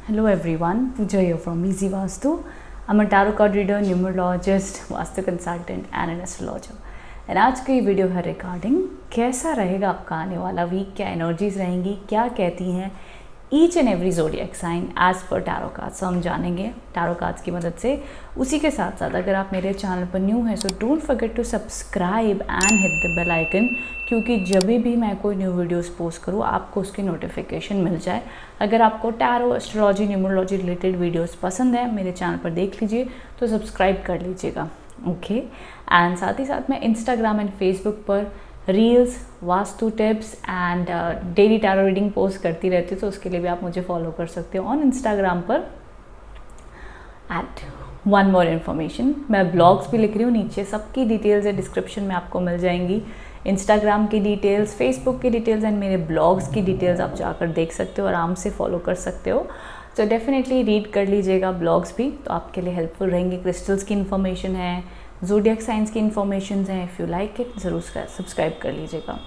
Hello everyone, Pooja here from Easy Vastu. I'm a tarot card reader, numerologist, vastu consultant and an astrologer. And आज की video है regarding कैसा रहेगा आपका आने वाला वीक, क्या एनर्जीज रहेंगी, क्या कहती हैं each and every zodiac sign as per tarot cards हम जानेंगे टैरो कार्ड्स की मदद से। उसी के साथ साथ अगर आप मेरे चैनल पर न्यू हैं so don't forget to subscribe and hit the bell icon, क्योंकि जब भी मैं कोई न्यू वीडियोस पोस्ट करूँ आपको उसकी नोटिफिकेशन मिल जाए। अगर आपको tarot, astrology, numerology related videos पसंद है मेरे चैनल पर देख लीजिए तो सब्सक्राइब कर लीजिएगा, ओके। एंड साथ ही साथ मैं इंस्टाग्राम एंड फेसबुक पर reels, vastu tips and daily tarot reading post करती रहती हूँ, तो उसके लिए भी आप मुझे फॉलो कर सकते हो ऑन इंस्टाग्राम पर वन मोर इन्फॉर्मेशन। मैं ब्लॉग्स भी लिख रही हूँ, नीचे सबकी डिटेल्स है डिस्क्रिप्शन में आपको मिल जाएंगी। इंस्टाग्राम की डिटेल्स, फेसबुक की डिटेल्स एंड मेरे ब्लॉग्स की डिटेल्स आप जाकर देख सकते हो, आराम से फॉलो कर सकते हो। तो डेफिनेटली रीड कर लीजिएगा ब्लॉग्स भी, तो आपके लिए हेल्पफुल रहेंगे। क्रिस्टल्स की इन्फॉर्मेशन है, ज़ोडिएक साइंस की इन्फॉर्मेशन हैं, इफ़ यू लाइक इट ज़रूर सब्सक्राइब कर लीजिएगा।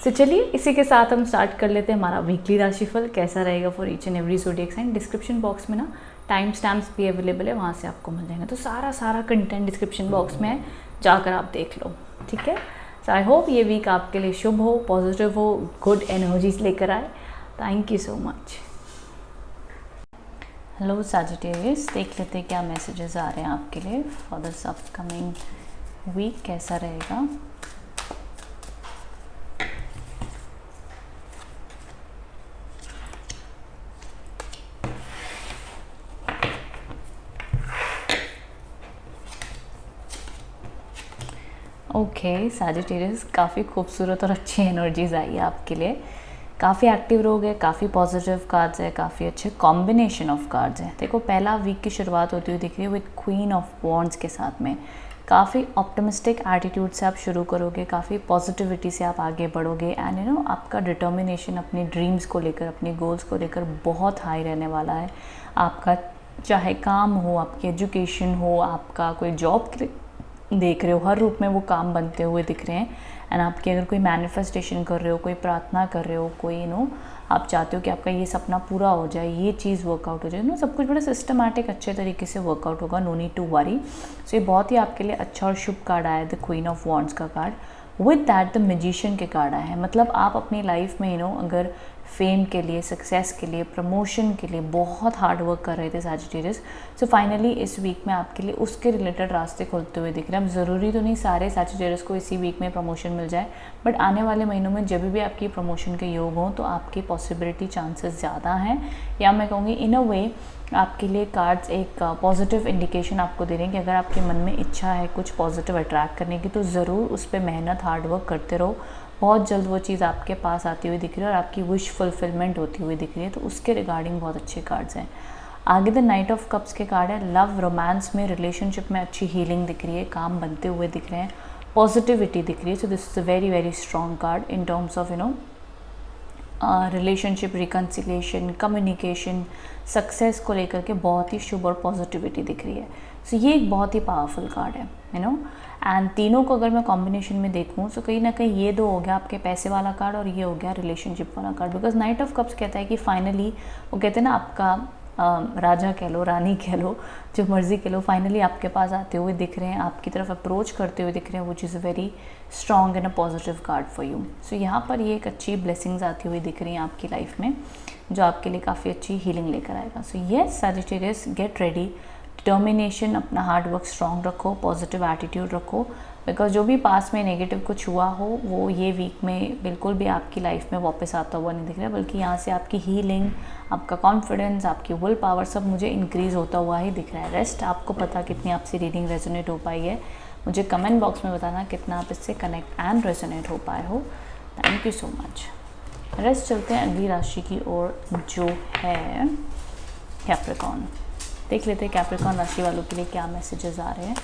तो चलिए इसी के साथ हम स्टार्ट कर लेते हैं हमारा वीकली राशिफल कैसा रहेगा for each and every zodiac sign. Description box में ना टाइम स्टैम्प्स भी अवेलेबल है, वहाँ से आपको मिल जाएगा। तो सारा कंटेंट डिस्क्रिप्शन बॉक्स में है, जाकर आप देख लो, ठीक है। सो आई होप ये वीक आपके लिए शुभ हो, पॉजिटिव हो, गुड एनर्जीज लेकर आए। Thank you so much. Hello Sagittarius, देख लेते हैं क्या मैसेजेस आ रहे हैं आपके लिए फॉर दिस अपकमिंग वीक, कैसा रहेगा। ओके सैजिटेरियस, काफ़ी खूबसूरत और अच्छी एनर्जीज आई है आपके लिए। काफ़ी एक्टिव रहोगे, काफ़ी पॉजिटिव कार्ड्स है, काफ़ी अच्छे कॉम्बिनेशन ऑफ कार्ड्स हैं। देखो पहला वीक की शुरुआत होती हुई दिख रही है विद क्वीन ऑफ वॉन्ड्स के साथ में। काफ़ी ऑप्टिमिस्टिक एटीट्यूड से आप शुरू करोगे, काफ़ी पॉजिटिविटी से आप आगे बढ़ोगे एंड यू नो आपका डिटर्मिनेशन अपने ड्रीम्स को लेकर, अपने गोल्स को लेकर बहुत हाई रहने वाला है। आपका चाहे काम हो, आपकी एजुकेशन हो, आपका कोई जॉब देख रहे हो, हर रूप में वो काम बनते हुए दिख रहे हैं। एंड आपकी अगर कोई मैनिफेस्टेशन कर रहे हो, कोई प्रार्थना कर रहे हो, कोई आप चाहते हो कि आपका ये सपना पूरा हो जाए, ये चीज़ वर्कआउट हो जाए, सब कुछ बड़ा सिस्टमैटिक अच्छे तरीके से वर्कआउट होगा, नो नीड टू वरी। सो ये बहुत ही आपके लिए अच्छा और शुभ कार्ड आया है, द क्वीन ऑफ वॉन्ड्स का card. With that the magician के कार्ड आए हैं। मतलब आप अपनी लाइफ में अगर फेम के लिए, सक्सेस के लिए, प्रमोशन के लिए बहुत हार्ड वर्क कर रहे थे सैजिटेरियस, सो फाइनली इस वीक में आपके लिए उसके रिलेटेड रास्ते खुलते हुए दिख रहे हैं। अब ज़रूरी तो नहीं सारे सैजिटेरियस को इसी वीक में प्रमोशन मिल जाए, बट आने वाले महीनों में जब भी आपकी प्रमोशन के योग हों तो आपकी पॉसिबिलिटी चांसेस ज़्यादा हैं, या मैं कहूँगी इन अ वे आपके लिए कार्ड्स एक पॉजिटिव इंडिकेशन आपको दे रहे हैं कि अगर आपके मन में इच्छा है कुछ पॉजिटिव अट्रैक्ट करने की तो ज़रूर उस पर मेहनत, हार्ड वर्क करते रहो। बहुत जल्द वो चीज़ आपके पास आती हुई दिख रही है और आपकी विश फुलफिलमेंट होती हुई दिख रही है, तो उसके रिगार्डिंग बहुत अच्छे कार्ड्स हैं। आगे द नाइट ऑफ कप्स के कार्ड है। लव, रोमांस में, रिलेशनशिप में अच्छी हीलिंग दिख रही है, काम बनते हुए दिख रहे हैं, पॉजिटिविटी दिख रही है। So this is a very very strong card in terms of relationship, reconciliation, communication, success को लेकर के बहुत ही शुभ और पॉजिटिविटी दिख रही है। सो ये एक बहुत ही पावरफुल कार्ड है, एंड तीनों को अगर मैं कॉम्बिनेशन में देखूँ तो कहीं ना कहीं ये दो हो गया आपके पैसे वाला कार्ड और ये हो गया रिलेशनशिप वाला card. Because night of cups कहता है कि फाइनली वो कहते हैं ना आपका राजा कह लो, रानी कह लो, जो मर्जी कह लो, फाइनली आपके पास आते हुए दिख रहे हैं, आपकी तरफ अप्रोच करते हुए दिख रहे हैं, which is a very strong and a positive card for you. So यहाँ पर ये एक अच्छी ब्लेसिंग्स आती हुई दिख रही हैं आपकी लाइफ में, जो आपके लिए काफ़ी अच्छी हीलिंग लेकर आएगा। So yes Sagittarius, get ready, determination, अपना हार्ड वर्क स्ट्रॉन्ग रखो, पॉजिटिव एटीट्यूड रखो, बिकॉज जो भी पास में नेगेटिव कुछ हुआ हो वो ये वीक में बिल्कुल भी आपकी लाइफ में वापस आता हुआ नहीं दिख रहा है, बल्कि यहाँ से आपकी हीलिंग, आपका कॉन्फिडेंस, आपकी विल पावर सब मुझे इंक्रीज़ होता हुआ ही दिख रहा है। रेस्ट आपको पता कितनी आपसे रीडिंग रेजोनेट हो पाई है, मुझे कमेंट बॉक्स में बताना कितना आप इससे कनेक्ट एंड रेजोनेट हो पाए हो। Thank you so much. Rest चलते हैं अगली राशि की ओर जो है कैप्रिकॉर्न। देख लेते हैं कैप्रिकॉर्न राशि वालों के लिए क्या मैसेजेस आ रहे हैं।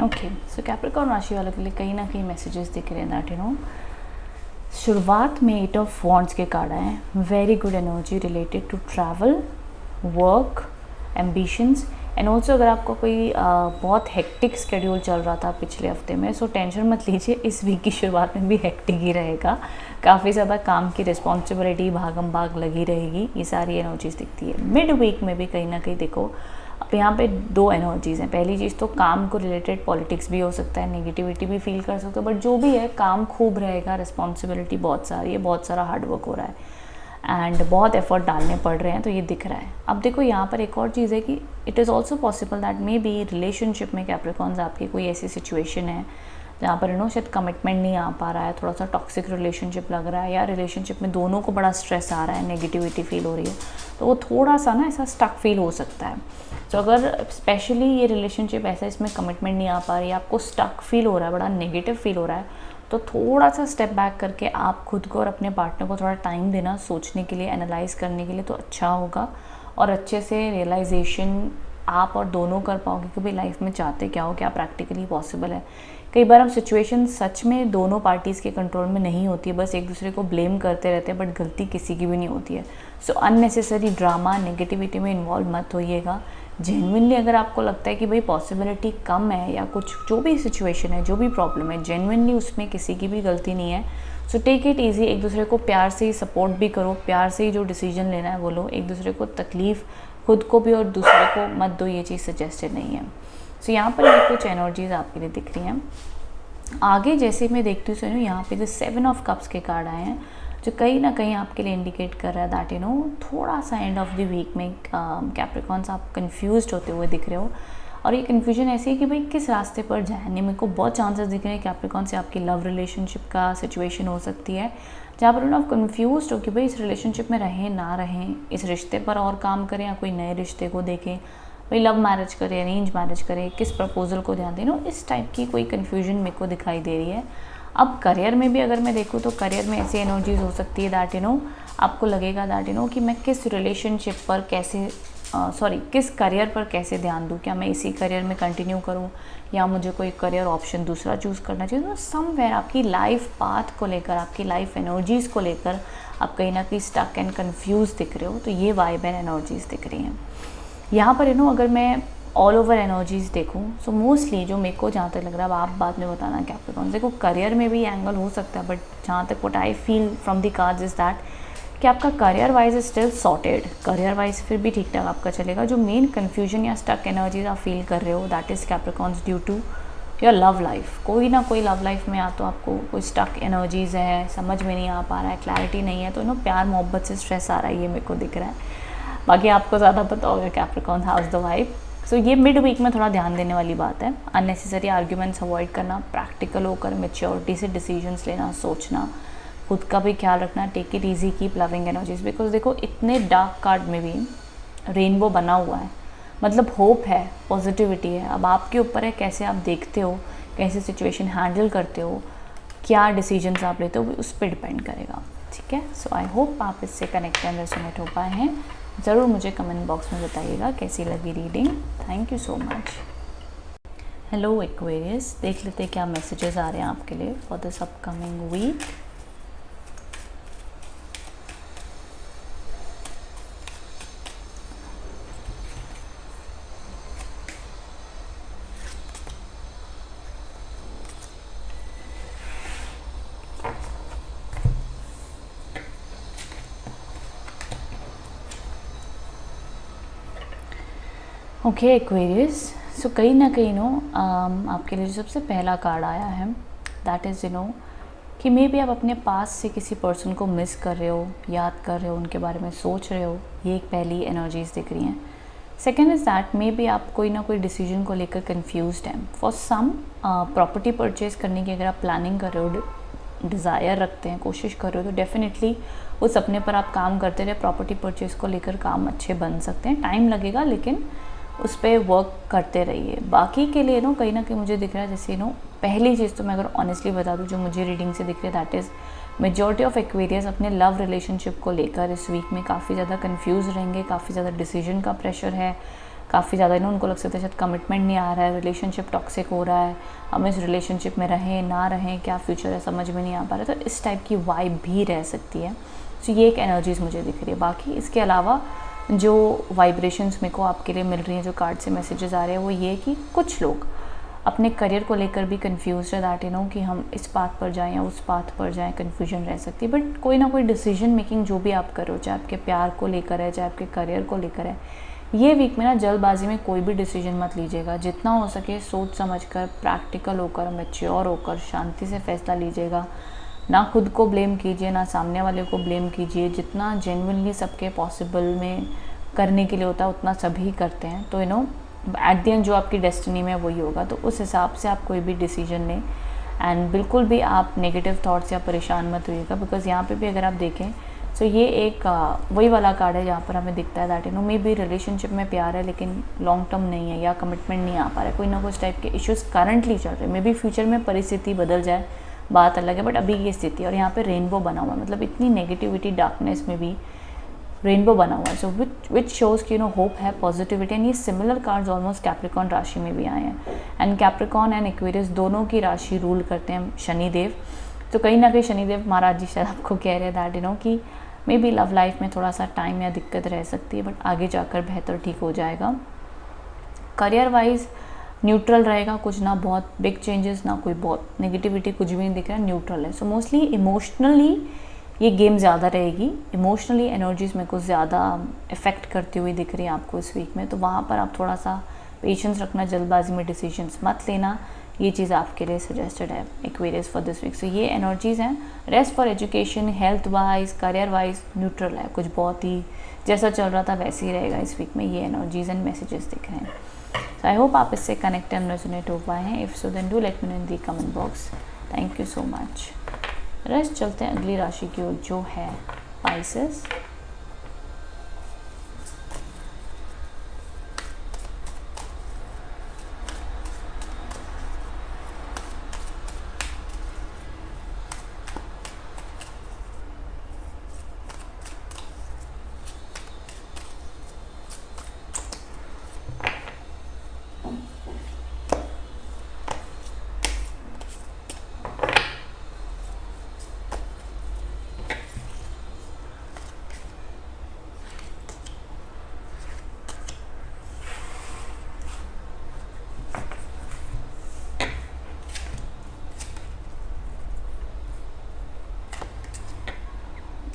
ओके, सो कैप्रिकॉर्न राशि वालों के लिए कहीं ना कहीं मैसेजेस दिख रहे हैं दैट शुरुआत में 8 ऑफ वॉन्ड्स के कार्ड आए हैं, very good energy related to travel, work, ambitions and also अगर आपका कोई बहुत हेक्टिक स्केड्यूल चल रहा था पिछले हफ्ते में, सो टेंशन मत लीजिए, इस वीक की शुरुआत में भी हेक्टिक ही रहेगा, काफ़ी ज़्यादा काम की रिस्पॉन्सिबिलिटी भागम भाग लगी रहेगी, ये सारी एनर्जीज दिखती है। मिड वीक में भी कहीं ना कहीं देखो अब यहाँ पे 2 एनर्जीज़ हैं। पहली चीज़ तो काम को रिलेटेड पॉलिटिक्स भी हो सकता है, नेगेटिविटी भी फील कर सकते हो, बट जो भी है काम खूब रहेगा, रिस्पॉन्सिबिलिटी बहुत सारी है, बहुत सारा हार्डवर्क हो रहा है एंड बहुत एफर्ट डालने पड़ रहे हैं, तो ये दिख रहा है। अब देखो यहाँ पर एक और चीज़ है कि it is also possible that may be relationship में कैप्रिकॉर्न्स आपकी कोई ऐसी सिचुएशन है जहाँ पर शायद कमिटमेंट नहीं आ पा रहा है, थोड़ा सा टॉक्सिक रिलेशनशिप लग रहा है, या रिलेशनशिप में दोनों को बड़ा स्ट्रेस आ रहा है, नेगेटिविटी फील हो रही है, तो वो थोड़ा सा ना ऐसा स्टक फील हो सकता है। तो अगर स्पेशली ये रिलेशनशिप ऐसा इसमें कमिटमेंट नहीं आ पा रही है, आपको स्टक फील हो रहा है, बड़ा नेगेटिव फील हो रहा है, तो थोड़ा सा स्टेप बैक करके आप खुद को और अपने पार्टनर को थोड़ा टाइम देना सोचने के लिए, एनालाइज करने के लिए, तो अच्छा होगा और अच्छे से रियलाइजेशन आप और दोनों कर पाओगे कि भाई लाइफ में चाहते क्या हो, क्या प्रैक्टिकली पॉसिबल है। कई बार हम सिचुएशन सच में दोनों पार्टीज़ के कंट्रोल में नहीं होती है, बस एक दूसरे को ब्लेम करते रहते हैं, बट गलती किसी की भी नहीं होती है। सो अननेसेसरी ड्रामा, नेगेटिविटी में इन्वॉल्व मत होइएगा। जेन्युइनली अगर आपको लगता है कि भाई पॉसिबिलिटी कम है या कुछ जो भी सिचुएशन है, जो भी प्रॉब्लम है, जेन्युइनली उसमें किसी की भी गलती नहीं है, सो टेक इट ईजी, एक दूसरे को प्यार से ही सपोर्ट भी करो, प्यार से ही जो डिसीजन लेना है वो लो, एक दूसरे को तकलीफ़ खुद को भी और दूसरे को मत दो, ये चीज़ सजेस्टेड नहीं है। सो यहाँ पर ये कुछ एनर्जीज आपके लिए दिख रही हैं। आगे जैसे मैं देखती हूँ सुनो, यहाँ पे जो 7 ऑफ कप्स के कार्ड आए हैं, जो कहीं ना कहीं आपके लिए इंडिकेट कर रहा है दैट थोड़ा सा एंड ऑफ द वीक में कैप्रिकॉर्न्स आप कंफ्यूज्ड होते हुए दिख रहे हो, और ये कन्फ्यूजन ऐसी है कि भाई किस रास्ते पर जाए। मेरे को बहुत चांसेस दिख रहे हैं कैप्रिकॉर्न से आपकी लव रिलेशनशिप का सिचुएशन हो सकती है, जहाँ पर आप कंफ्यूज्ड हो कि भाई इस रिलेशनशिप में रहें ना रहें, इस रिश्ते पर और काम करें या कोई नए रिश्ते को देखें, भाई लव मैरिज करें, अरेंज मैरिज करें, किस प्रपोजल को ध्यान दें, इस टाइप की कोई कन्फ्यूजन मेरे को दिखाई दे रही है। अब करियर में भी अगर मैं देखूँ तो करियर में ऐसी एनर्जीज हो सकती है दैट आपको लगेगा दैट कि मैं किस रिलेशनशिप पर कैसे किस करियर पर कैसे ध्यान दूँ, क्या मैं इसी करियर में कंटिन्यू करूँ या मुझे कोई करियर ऑप्शन दूसरा चूज़ करना चाहिए। तो समवेयर आपकी लाइफ पाथ को लेकर, आपकी लाइफ एनर्जीज़ को लेकर आप कहीं ना कहीं स्टक एंड कंफ्यूज दिख रहे हो, तो ये वाइब एंड एनर्जीज़ दिख रही हैं यहाँ पर। अगर मैं ऑल ओवर एनर्जीज़ देखूँ सो मोस्टली जो मेरे को जहाँ तक लग रहा है, अब आप बाद में बताना कैप्रिकॉर्न, देखो करियर में भी एंगल हो सकता है, बट जहाँ तक what I feel from the cards is that कि आपका career wise is still sorted, career wise फिर भी ठीक ठाक आपका चलेगा। जो मेन कन्फ्यूजन या स्टक एनर्जीज आप फील कर रहे हो that is Capricorns due to your love life. कोई ना कोई लव लाइफ में या तो आपको कोई स्टक एनर्जीज़ है, समझ में नहीं आ पा रहा है, क्लैरिटी नहीं है, तो प्यार मोहब्बत से स्ट्रेस आ रहा है, ये मेरे को दिख रहा है। बाकी आपको ज़्यादा पता होगा कैप्रिकॉर्न हाउस द वाइब। सो ये मिड वीक में थोड़ा ध्यान देने वाली बात है, अननेसेसरी आर्ग्यूमेंट्स अवॉइड करना, प्रैक्टिकल होकर मेच्योरिटी से डिसीजंस लेना, सोचना, खुद का भी ख्याल रखना, take it easy, keep loving energies. Because देखो इतने डार्क कार्ड में भी रेनबो बना हुआ है, मतलब होप है, पॉजिटिविटी है। अब आपके ऊपर है कैसे आप देखते हो, कैसे सिचुएशन हैंडल करते हो, क्या डिसीजंस आप लेते हो, उस पर डिपेंड करेगा, ठीक है। सो आई होप आप इससे कनेक्ट एंड रेजोनेट हो पाए हैं। ज़रूर मुझे कमेंट बॉक्स में बताइएगा कैसी लगी reading. Thank you so much. Hello Aquarius, देख लेते हैं क्या मैसेजेस आ रहे हैं आपके लिए for this upcoming week. Okay Aquarius, so कहीं ना कहीं आपके लिए जो सबसे पहला कार्ड आया है दैट इज़ कि मे बी आप अपने पास से किसी पर्सन को मिस कर रहे हो, याद कर रहे हो, उनके बारे में सोच रहे हो, ये एक पहली एनर्जीज दिख रही हैं। Second is that may be आप कोई ना कोई डिसीजन को लेकर कन्फ्यूज्ड हैं। फॉर सम प्रॉपर्टी परचेज़ करने की अगर आप प्लानिंग कर रहे हो, डिज़ायर रखते हैं, कोशिश कर रहे हो, तो डेफिनेटली उस सपने पर आप काम करते रहे। प्रॉपर्टी परचेज़ को लेकर काम अच्छे बन सकते हैं, टाइम लगेगा लेकिन उस पर वर्क करते रहिए। बाकी के लिए कहीं ना कहीं मुझे दिख रहा है जैसे पहली चीज़ तो मैं अगर ऑनेस्टली बता दूँ जो मुझे रीडिंग से दिख रही है that is majority of Aquarius अपने लव रिलेशनशिप को लेकर इस वीक में काफ़ी ज़्यादा कंफ्यूज रहेंगे, काफ़ी ज़्यादा डिसीजन का प्रेशर है, काफ़ी ज़्यादा उनको लग सकता है शायद कमिटमेंट नहीं आ रहा है, रिलेशनशिप टॉक्सिक हो रहा है, हम इस रिलेशनशिप में रहें ना रहें, क्या फ्यूचर है समझ में नहीं आ पा रहा, तो इस टाइप की वाइब भी रह सकती है। तो ये एक एनर्जीज मुझे दिख रही है। बाकी इसके अलावा जो वाइब्रेशंस मेरे को आपके लिए मिल रही हैं, जो कार्ड से मैसेजेस आ रहे हैं, वो ये कि कुछ लोग अपने करियर को लेकर भी कंफ्यूज है, दैट कि हम इस पाथ पर जाएं या उस पाथ पर जाएं, कन्फ्यूजन रह सकती है। बट कोई ना कोई डिसीजन मेकिंग जो भी आप करो, चाहे आपके प्यार को लेकर है, चाहे आपके करियर को लेकर है, ये वीक में ना जल्दबाजी में कोई भी डिसीजन मत लीजिएगा। जितना हो सके सोच समझकर, प्रैक्टिकल होकर, मैच्योर होकर, शांति से फैसला लीजिएगा। ना खुद को ब्लेम कीजिए, ना सामने वाले को ब्लेम कीजिए। जितना जेन्युइनली सबके पॉसिबल में करने के लिए होता है उतना सभी करते हैं। तो एट द एंड जो आपकी डेस्टिनी में वही होगा, तो उस हिसाब से आप कोई भी डिसीजन लें। एंड बिल्कुल भी आप नेगेटिव थॉट्स या परेशान मत होइएगा, बिकॉज यहाँ पे भी अगर आप देखें तो ये एक वही वाला कार्ड है जहाँ पर हमें दिखता है दैट मे बी रिलेशनशिप में प्यार है लेकिन लॉन्ग टर्म नहीं है, या कमिटमेंट नहीं आ पा रहा है, कोई ना कुछ टाइप के इश्यूज़ करंटली चल रहे हैं। मे बी फ्यूचर में परिस्थिति बदल जाए, बात अलग है, बट अभी ये स्थिति है। और यहाँ पे रेनबो बना हुआ है, मतलब इतनी नेगेटिविटी, डार्कनेस में भी रेनबो बना हुआ है। सो विच शोज कि होप है, पॉजिटिविटी। एंड ये सिमिलर कार्ड्स ऑलमोस्ट कैप्रिकॉन राशि में भी आए हैं। एंड कैप्रिकॉन एंड एक्वेरियस दोनों की राशि रूल करते हैं शनिदेव। तो कहीं ना कहीं शनिदेव महाराज जी शायद आपको कह रहे हैं दैट कि मे बी लव लाइफ में थोड़ा सा टाइम या दिक्कत रह सकती है, बट आगे जाकर बेहतर ठीक हो जाएगा। करियर वाइज न्यूट्रल रहेगा, कुछ ना बहुत बिग चेंजेस, ना कोई बहुत नेगेटिविटी, कुछ भी नहीं दिख रहा है, न्यूट्रल है। सो मोस्टली इमोशनली ये गेम ज़्यादा रहेगी। इमोशनली एनर्जीज मेरे को ज़्यादा इफ़ेक्ट करती हुई दिख रही है आपको इस वीक में। तो वहाँ पर आप थोड़ा सा पेशेंस रखना, जल्दबाजी में डिसीजंस मत लेना, ये चीज़ आपके लिए सजेस्टेड है एक्वेरियस फॉर दिस वीक। सो ये एनर्जीज़ हैं। Rest for education, health wise, career wise neutral है, कुछ बहुत ही जैसा चल रहा था वैसे ही रहेगा इस वीक में। ये एनर्जीज एंड मैसेजेस दिख रहे हैं। सो आई होप आप इससे कनेक्ट एंड रेजोनेट हो पाए हैं। If so then do let me know in the comment box. Thank you so much. Rest चलते हैं अगली राशि की ओर जो है पाइसेस।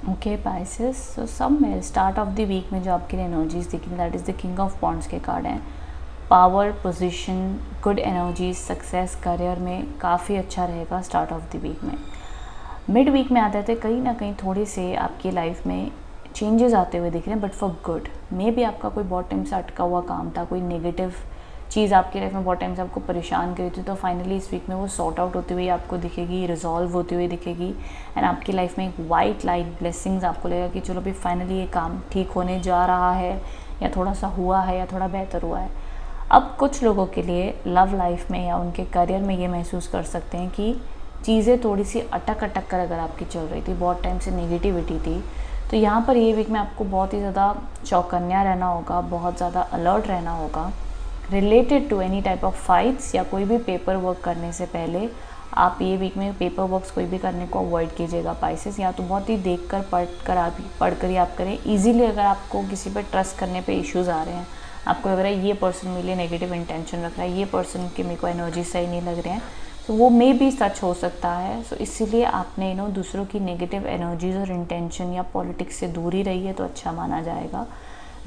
ओके पाइसेस, सो सब में स्टार्ट ऑफ द वीक में जो आपके लिए एनर्जीज दिख रही that is the king of wands के कार्ड हैं। Power, position, good energies, success, career में काफ़ी अच्छा रहेगा स्टार्ट ऑफ द वीक में। मिड वीक में आते थे कहीं ना कहीं थोड़े से आपकी लाइफ में चेंजेस आते हुए दिख रहे हैं, but for good. May be आपका कोई बहुत टाइम से अटका हुआ काम था, कोई नेगेटिव चीज़ आपकी लाइफ में बहुत टाइम से आपको परेशान करी थी, तो फाइनली इस वीक में वो सॉर्ट आउट होती हुई आपको दिखेगी, रिजॉल्व होती हुई दिखेगी। एंड आपकी लाइफ में एक वाइट लाइट ब्लेसिंग्स आपको लगेगा कि चलो अभी फाइनली ये काम ठीक होने जा रहा है, या थोड़ा सा हुआ है, या थोड़ा बेहतर हुआ है। अब कुछ लोगों के लिए लव लाइफ में या उनके करियर में ये महसूस कर सकते हैं कि चीज़ें थोड़ी सी अटक कर अगर आपकी चल रही थी, बहुत टाइम से नेगेटिविटी थी, तो यहाँ पर ये वीक में आपको बहुत ही ज़्यादा चौकन्या रहना होगा, बहुत ज़्यादा अलर्ट रहना होगा related to any type of fights, या कोई भी पेपर वर्क करने से पहले आप ये वीक में पेपर वर्क्स कोई भी करने को अवॉइड कीजिएगा पाइसेस। या तो बहुत ही देख कर पढ़ कर ही आप करें। ईजीली अगर आपको किसी पर ट्रस्ट करने पे इश्यूज़ आ रहे हैं, आपको लग रहा है ये पर्सन मेरे लिए नेगेटिव इंटेंशन रख रहा है, ये पर्सन की मेरे को एनर्जी सही नहीं लग रहे हैं, तो वो मे भी सच हो सकता है। सो इसीलिए आपने दूसरों की नेगेटिव एनर्जीज और इंटेंशन या पॉलिटिक्स से दूर ही रही है तो अच्छा माना जाएगा।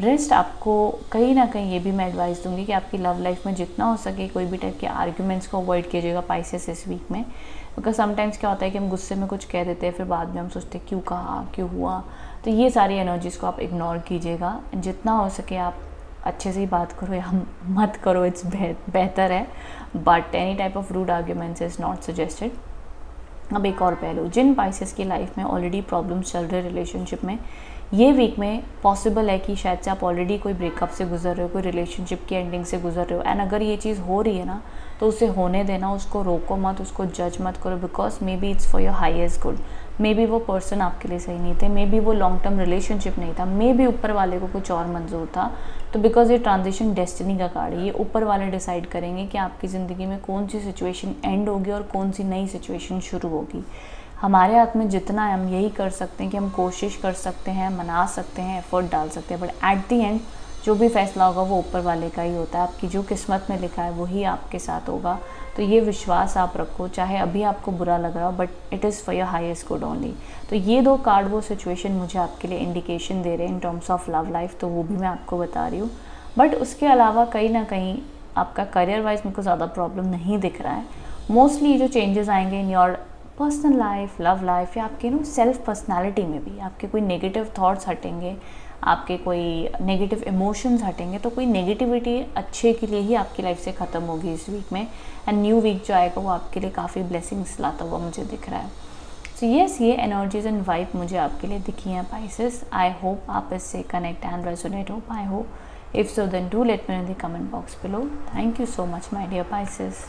रेस्ट आपको कहीं ना कहीं ये भी मैं एडवाइस दूंगी कि आपकी लव लाइफ में जितना हो सके कोई भी टाइप के आर्ग्यूमेंट्स को अवॉइड कीजिएगा पाइसेस इस वीक में। बिकॉज समटाइम्स क्या होता है कि हम गुस्से में कुछ कह देते हैं, फिर बाद में हम सोचते हैं क्यों कहा, क्यों हुआ। तो ये सारी एनर्जीज़ को आप इग्नोर कीजिएगा। जितना हो सके आप अच्छे से ही बात करो या मत करो, इट्स बेहतर है, but any type of rude arguments is not suggested. अब एक और पहलू, जिन पाइसेस की लाइफ में ऑलरेडी प्रॉब्लम्स चल रहे हैं रिलेशनशिप में, ये वीक में पॉसिबल है कि शायद से आप ऑलरेडी कोई ब्रेकअप से गुजर रहे हो, कोई रिलेशनशिप की एंडिंग से गुजर रहे हो। एंड अगर ये चीज़ हो रही है ना, तो उसे होने देना, उसको रोको मत, उसको जज मत करो, because may be it's for your highest good. May be वो पर्सन आपके लिए सही नहीं थे, मे बी वो लॉन्ग टर्म रिलेशनशिप नहीं था, मे बी ऊपर वाले को कुछ और मंजूर था। तो बिकॉज ये ट्रांजिशन डेस्टिनी का कार्ड है, ये ऊपर वाले डिसाइड करेंगे कि आपकी ज़िंदगी में कौन सी सिचुएशन एंड होगी और कौन सी नई सिचुएशन शुरू होगी। हमारे हाथ में जितना है हम यही कर सकते हैं कि हम कोशिश कर सकते हैं, मना सकते हैं, एफर्ट डाल सकते हैं, बट एट दी एंड जो भी फैसला होगा वो ऊपर वाले का ही होता है। आपकी जो किस्मत में लिखा है वही आपके साथ होगा। तो ये विश्वास आप रखो, चाहे अभी आपको बुरा लग रहा हो, but it is for your highest good only. तो ये 2 कार्ड वो सिचुएशन मुझे आपके लिए इंडिकेशन दे रहे हैं in terms of love life, तो वो भी मैं आपको बता रही हूँ। बट उसके अलावा कहीं ना कहीं आपका करियर वाइज मेरे को ज़्यादा प्रॉब्लम नहीं दिख रहा है। मोस्टली जो चेंजेस आएंगे in your personal life, love life, या आपके सेल्फ पर्सनैलिटी में भी आपके कोई नेगेटिव थॉट्स हटेंगे, आपके कोई नेगेटिव इमोशंस हटेंगे। तो कोई नेगेटिविटी अच्छे के लिए ही आपकी लाइफ से ख़त्म होगी इस वीक में। एंड न्यू वीक जो आएगा वो आपके लिए काफ़ी ब्लेसिंग्स लाता हुआ मुझे दिख रहा है। सो येस, ये एनर्जीज एंड वाइब मुझे आपके लिए दिखी हैं पाइसेस। आई होप आप इससे कनेक्ट एंड रेजोनेट हो पाए हो। If so then do let me in the comment box below. Thank you so much my dear Pisces.